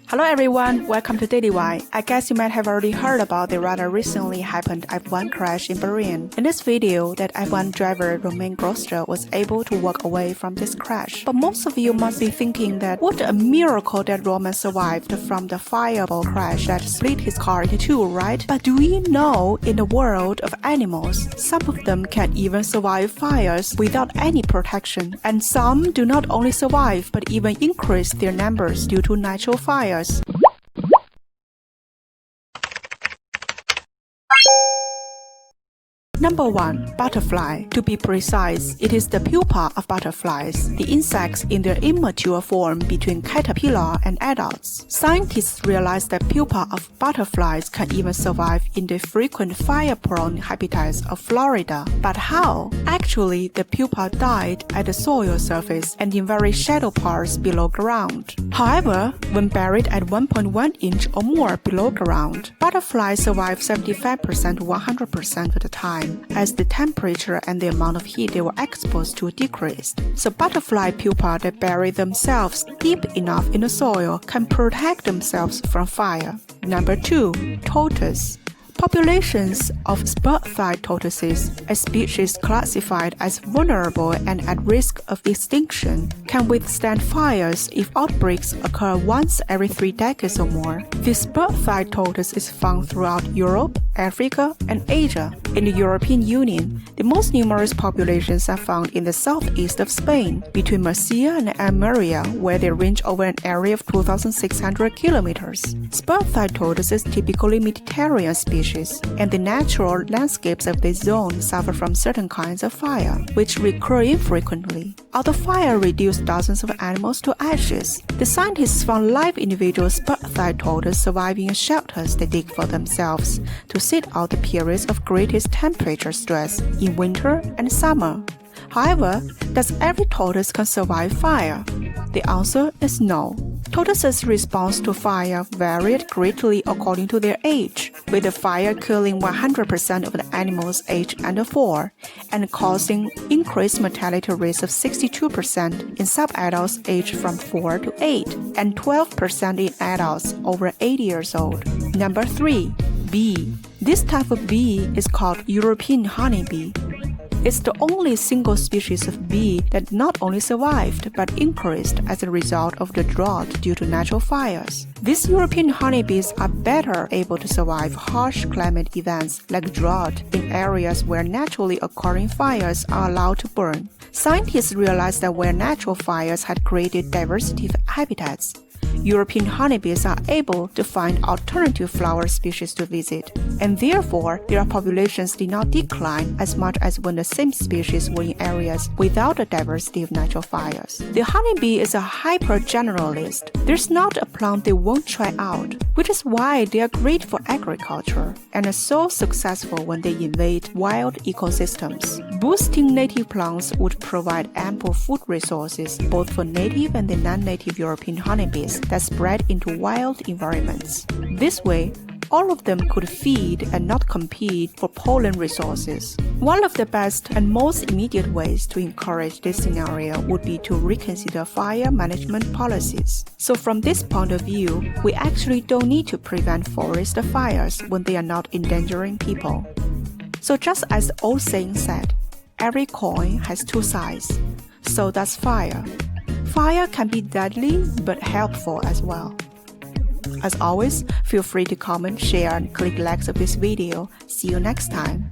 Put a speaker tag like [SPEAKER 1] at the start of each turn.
[SPEAKER 1] Hello everyone, welcome to Daily Why. I guess you might have already heard about the rather recently happened F1 crash in Bahrain. In this video, that F1 driver Romain Grosjean was able to walk away from this crash. But most of you must be thinking that what a miracle that Romain survived from the fireball crash that split his car into two, right? But do you know, in the world of animals, some of them can even survive fires without any protection, and some do not only survive but even increase their numbers due to natural fires. Number 1. Butterfly. To be precise, it is the pupa of butterflies, the insects in their immature form between caterpillar and adults. Scientists realized that pupa of butterflies can even survive in the frequent fire-prone habitats of Florida. But how? Actually, the pupa died at the soil surface and in very shallow parts below ground. However, when buried at 1.1 inch or more below ground, butterflies survive 75% to 100% of the time, as the temperature and the amount of heat they were exposed to decreased. So butterfly pupae that bury themselves deep enough in the soil can protect themselves from fire. Number 2. Tortoise. Populations of spur-thighed tortoises, a species classified as vulnerable and at risk of extinction, can withstand fires if outbreaks occur once every 3 decades or more. The spur-thighed tortoise is found throughout Europe, Africa, and Asia. In the European Union, the most numerous populations are found in the southeast of Spain, between Murcia and Almeria, where they range over an area of 2,600 kilometers. Spur-thighed tortoises typically Mediterranean species, and the natural landscapes of this zone suffer from certain kinds of fire, which recur infrequently. Although fire reduced dozens of animals to ashes, the scientists found live individual spur-thighed tortoises surviving in shelters they dig for themselves to sit out the periods of greatest temperature stress in winter and summer. However, does every tortoise can survive fire? The answer is no. Tortoises' response to fire varied greatly according to their age, with the fire killing 100% of the animals aged under 4 and causing increased mortality rates of 62% in subadults aged from 4 to 8 and 12% in adults over 80 years old. Number 3. Bee. This type of bee is called European honeybee. It's the only single species of bee that not only survived but increased as a result of the drought due to natural fires. These European honeybees are better able to survive harsh climate events like drought in areas where naturally occurring fires are allowed to burn. Scientists realized that where natural fires had created diversity of habitats, European honeybees are able to find alternative flower species to visit, and therefore their populations did not decline as much as when the same species were in areas without a diversity of natural fires. The honeybee is a hyper-generalist. There's not a plant they won't try out, which is why they are great for agriculture and are so successful when they invade wild ecosystems. Boosting native plants would provide ample food resources both for native and the non-native European honeybees that spread into wild environments. This way, all of them could feed and not compete for pollen resources. One of the best and most immediate ways to encourage this scenario would be to reconsider fire management policies. So from this point of view, we actually don't need to prevent forest fires when they are not endangering people. So just as the old saying said, every coin has 2 sides. So does fire. Fire can be deadly but helpful as well. As always, feel free to comment, share, and click likes of this video. See you next time.